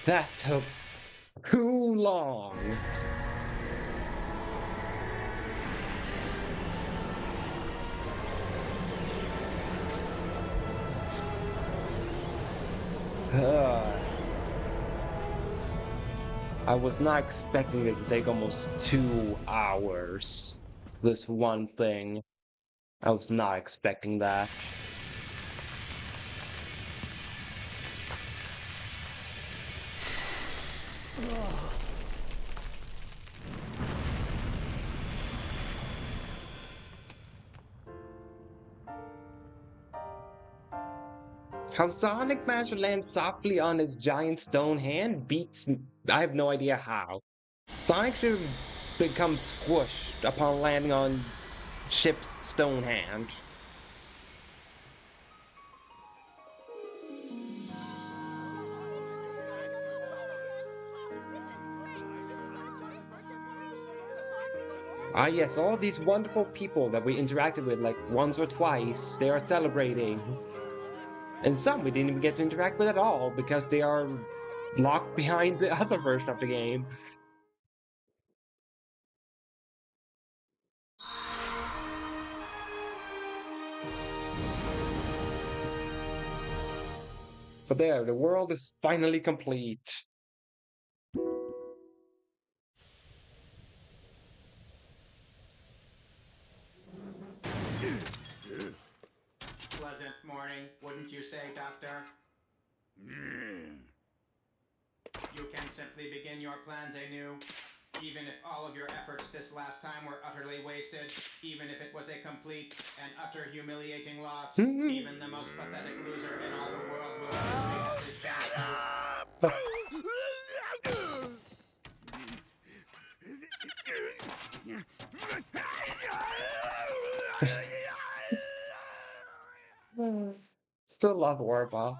That took too long. Ugh. I was not expecting it to take almost 2 hours. This one thing. I was not expecting that. How Sonic managed to land softly on his giant stone hand beats me. I have no idea how. Sonic should have become squished upon landing on Chip's stone hand. Ah, yes, all these wonderful people that we interacted with like once or twice, they are celebrating. And some we didn't even get to interact with at all because they are locked behind the other version of the game. But there, the world is finally complete. Pleasant morning, wouldn't you say, Doctor? You can simply begin your plans anew. Even if all of your efforts this last time were utterly wasted, even if it was a complete and utter humiliating loss, even the most pathetic loser in all the world will simply have his chance Still love Orba.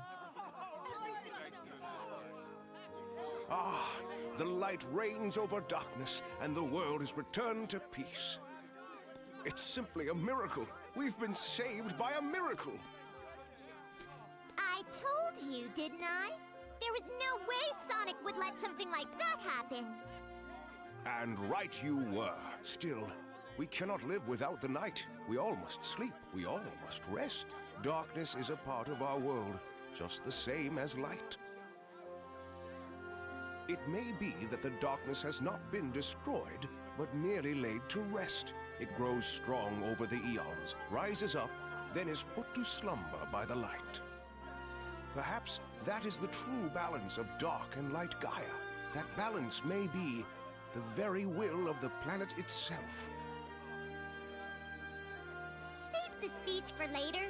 Ah, the light reigns over darkness, and the world is returned to peace. It's simply a miracle. We've been saved by a miracle. I told you, didn't I? There was no way Sonic would let something like that happen. And right you were. Still, we cannot live without the night. We all must sleep. We all must rest. Darkness is a part of our world, just the same as light. It may be that the darkness has not been destroyed, but merely laid to rest. It grows strong over the eons, rises up, then is put to slumber by the light. Perhaps that is the true balance of dark and light Gaia. That balance may be the very will of the planet itself. Save the speech for later.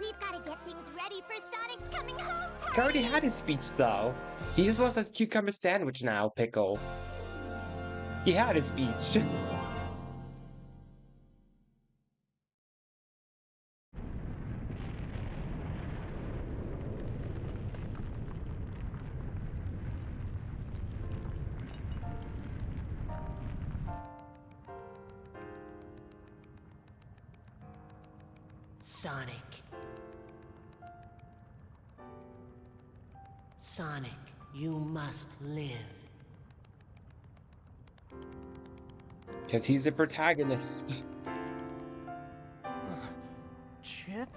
We've got to get things ready for Sonic's coming home party! He already had his speech though. He just wants a cucumber sandwich now, Pickle. He had his speech. Sonic. Sonic, you must live. Because he's the protagonist. Chip?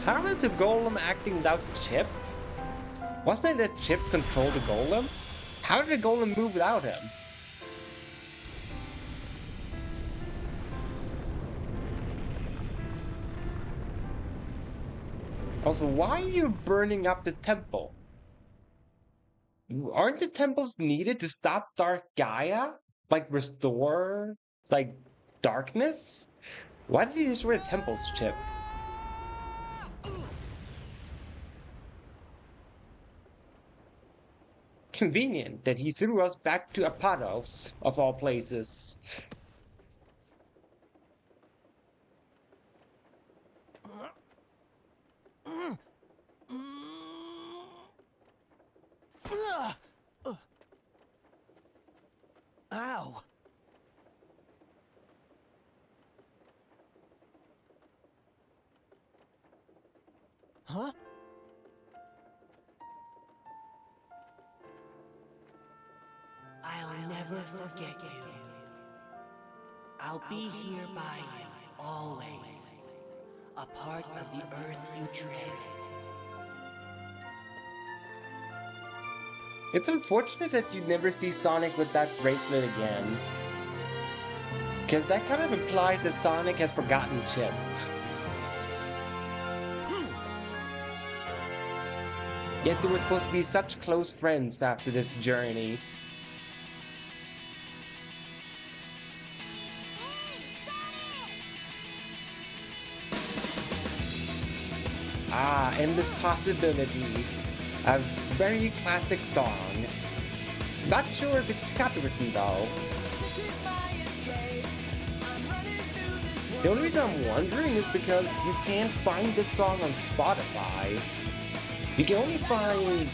How is the golem acting without Chip? Wasn't it that Chip controlled the golem? How did the golem move without him? Also, why are you burning up the temple? Aren't the temples needed to stop Dark Gaia? Like, restore, like, darkness? Why did he destroy the temples, Chip? Convenient that he threw us back to Apatos, of all places. Huh? I'll never forget you. I'll be here by you, always. A part of the earth you tread. It's unfortunate that you never see Sonic with that bracelet again. Because that kind of implies that Sonic has forgotten Chip. Yet they were supposed to be such close friends after this journey. Ah, Endless Possibility. A very classic song. Not sure if it's copywritten though. The only reason I'm wondering is because you can't find this song on Spotify. You can only find,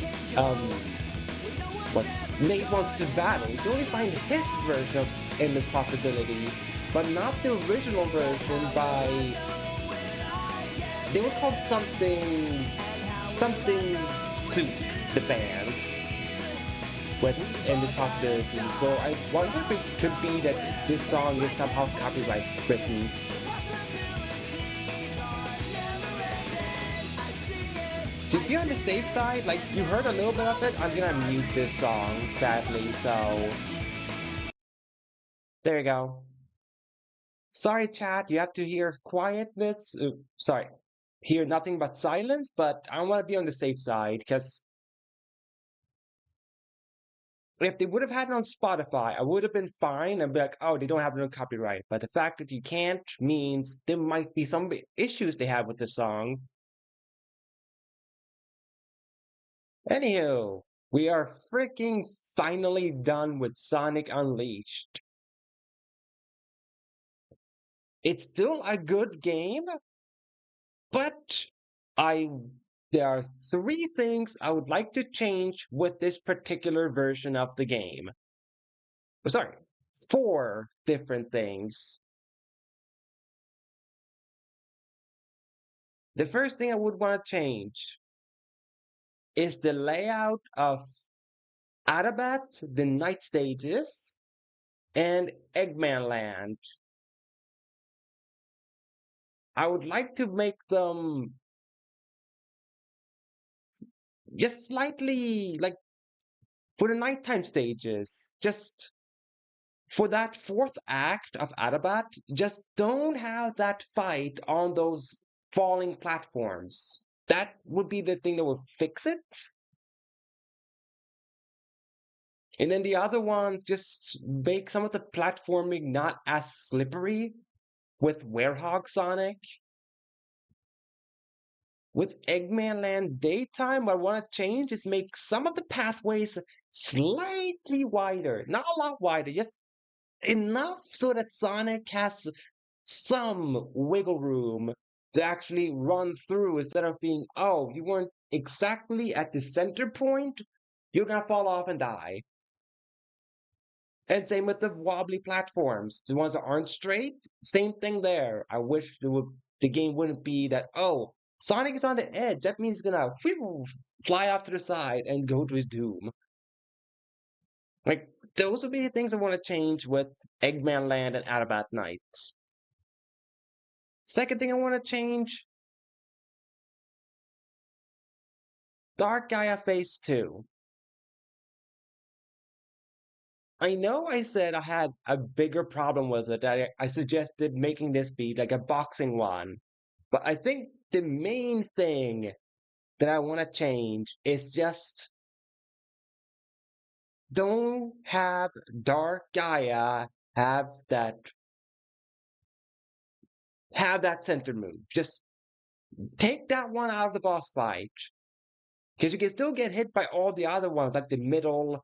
Nate Wants to Battle. You can only find his version of Endless Possibility, but not the original version by, they were called something Soup, the band, with Endless Possibility. So I wonder if it could be that this song is somehow copyright written. To be on the safe side, like, you heard a little bit of it, I'm gonna mute this song, sadly, so... There you go. Sorry, chat, you have to hear quietness, hear nothing but silence, but I want to be on the safe side, because... If they would have had it on Spotify, I would have been fine and be like, oh, they don't have no copyright. But the fact that you can't means there might be some issues they have with the song. Anywho, we are freaking finally done with Sonic Unleashed. It's still a good game, but there are 3 things I would like to change with this particular version of the game. Oh, sorry, 4 different things. The first thing I would want to change is the layout of Adabat, the night stages, and Eggman Land. I would like to make them just slightly, like, for the nighttime stages, just for that 4th act of Adabat, just don't have that fight on those falling platforms. That would be the thing that would fix it. And then the other one, just make some of the platforming not as slippery with Werehog Sonic. With Eggman Land Daytime, what I want to change is make some of the pathways slightly wider. Not a lot wider, just enough so that Sonic has some wiggle room to actually run through instead of being, oh, you weren't exactly at the center point, you're gonna fall off and die. And same with the wobbly platforms. The ones that aren't straight, same thing there. I wish the game wouldn't be that, oh, Sonic is on the edge. That means he's gonna fly off to the side and go to his doom. Like, those would be the things I want to change with Eggman Land and Adabat Night. Second thing I want to change, Dark Gaia Phase 2. I know I said I had a bigger problem with it. I suggested making this be like a boxing one. But I think the main thing that I want to change is just don't have Dark Gaia have that center move. Just take that one out of the boss fight. Because you can still get hit by all the other ones, like the middle,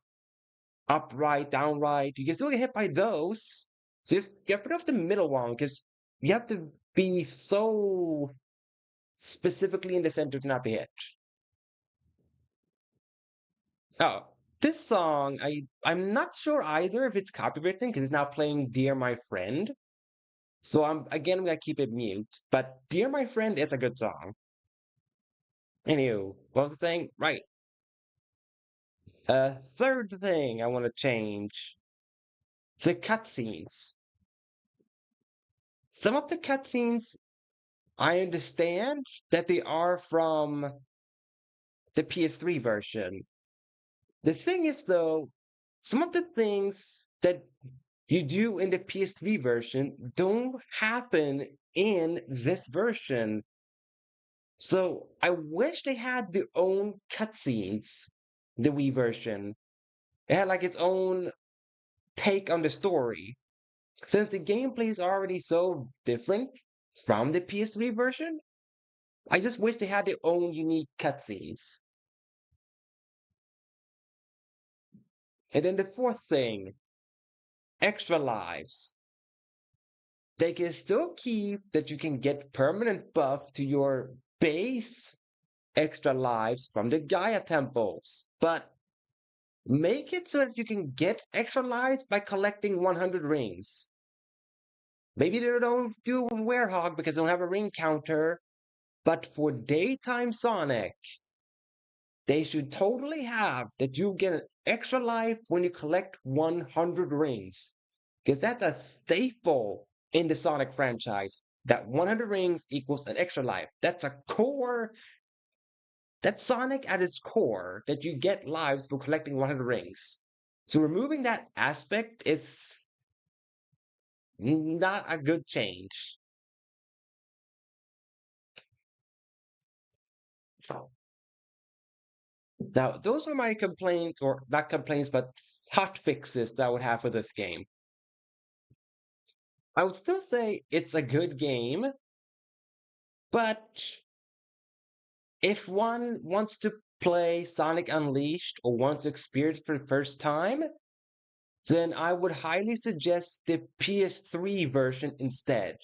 upright, downright. You can still get hit by those. So just get rid of the middle one, because you have to be so specifically in the center to not be hit. Oh, this song, I'm not sure either if it's copywritten, because it's now playing Dear My Friend. So I'm gonna keep it mute. But Dear My Friend is a good song. Anywho, what was I saying? Right. Third thing I want to change, the cutscenes. Some of the cutscenes, I understand that they are from the PS3 version. The thing is, though, some of the things that you do in the PS3 version don't happen in this version. So I wish they had their own cutscenes, the Wii version. It had like its own take on the story. Since the gameplay is already so different from the PS3 version, I just wish they had their own unique cutscenes. And then the fourth thing, extra lives. They can still keep that you can get permanent buff to your base extra lives from the Gaia temples, but make it so that you can get extra lives by collecting 100 rings. Maybe they don't do Werehog because they don't have a ring counter, but for daytime Sonic, they should totally have that you get an extra life when you collect 100 rings. Because that's a staple in the Sonic franchise. That 100 rings equals an extra life. That's a core. That's Sonic at its core, that you get lives for collecting 100 rings. So removing that aspect is not a good change. Now, those are my complaints, or not complaints, but hot fixes that I would have for this game. I would still say it's a good game, but if one wants to play Sonic Unleashed or wants to experience it for the first time, then I would highly suggest the PS3 version instead.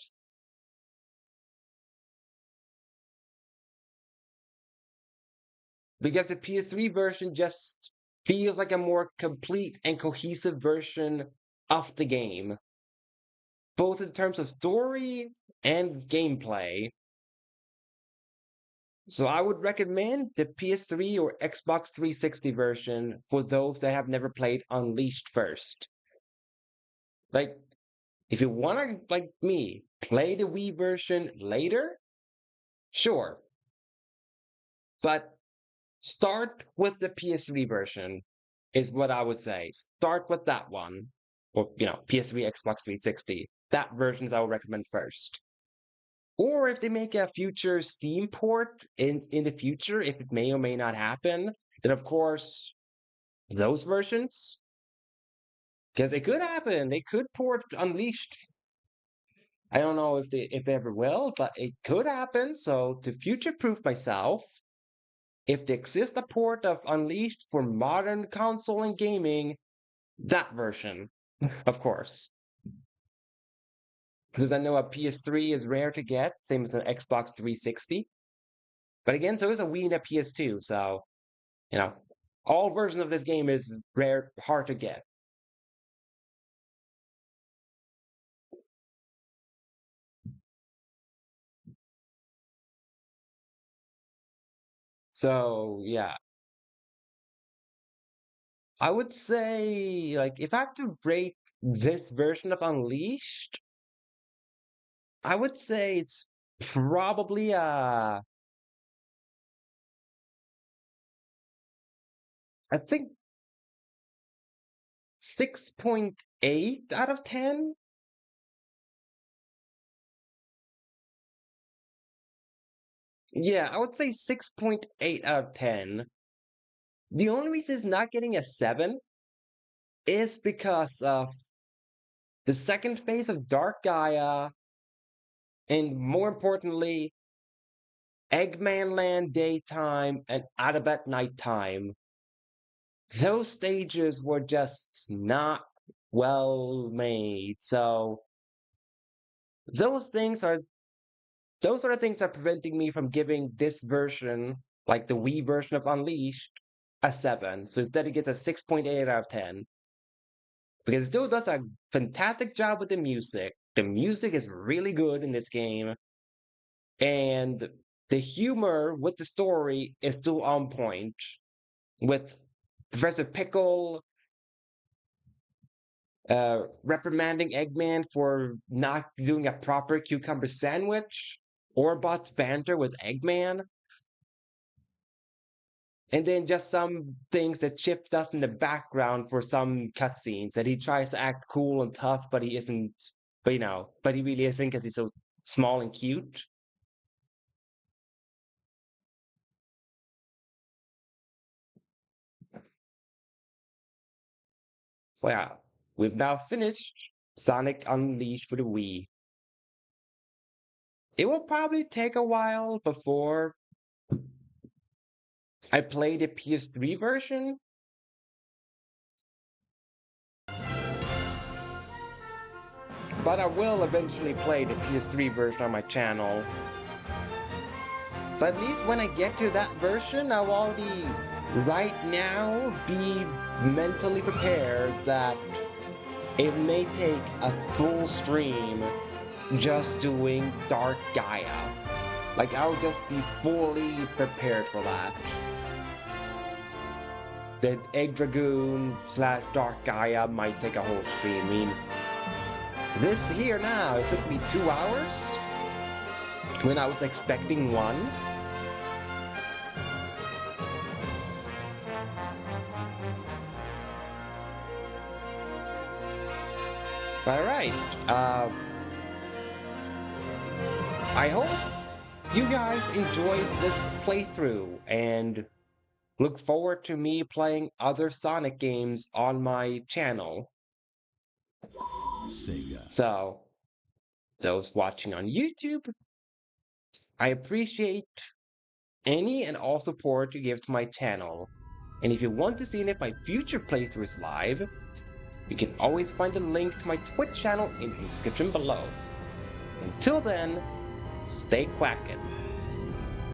Because the PS3 version just feels like a more complete and cohesive version of the game, both in terms of story and gameplay. So I would recommend the PS3 or Xbox 360 version for those that have never played Unleashed first. Like, if you want to, like me, play the Wii version later, sure. But start with the PS3 version, is what I would say. Start with that one. Or, PS3, Xbox 360. That version I would recommend first. Or if they make a future Steam port in the future, if it may or may not happen, then of course, those versions. Because it could happen. They could port Unleashed. I don't know if they ever will, but it could happen. So to future-proof myself, if there exists a port of Unleashed for modern console and gaming, that version, of course. Since I know a PS3 is rare to get, same as an Xbox 360. But again, so is a Wii and a PS2, so, all versions of this game is rare, hard to get. So, yeah. I would say, like, if I have to rate this version of Unleashed, I would say it's probably I think 6.8 out of 10. Yeah, I would say 6.8 out of 10. The only reason it's not getting a 7 is because of the second phase of Dark Gaia, and more importantly, Eggman Land daytime and Autobot nighttime. Those stages were just not well made. So those are the things that are preventing me from giving this version, like the Wii version of Unleashed, a 7. So instead it gets a 6.8 out of 10. Because it still does a fantastic job with the music. The music is really good in this game. And the humor with the story is still on point. With Professor Pickle reprimanding Eggman for not doing a proper cucumber sandwich, Orbot's banter with Eggman, and then just some things that Chip does in the background for some cutscenes that he tries to act cool and tough, but he isn't, but he really isn't because he's so small and cute. So yeah, we've now finished Sonic Unleashed for the Wii. It will probably take a while before I play the PS3 version. But I will eventually play the PS3 version on my channel. But at least when I get to that version, I'll already, right now, be mentally prepared that it may take a full stream just doing Dark Gaia. Like, I'll just be fully prepared for that. The Egg Dragoon / Dark Gaia might take a whole stream. I mean, this here now, it took me 2 hours when I was expecting 1. Alright, I hope you guys enjoyed this playthrough and look forward to me playing other Sonic games on my channel. Sega. So, those watching on YouTube, I appreciate any and all support you give to my channel. And if you want to see any of my future playthroughs live, you can always find a link to my Twitch channel in the description below. Until then, stay quackin'.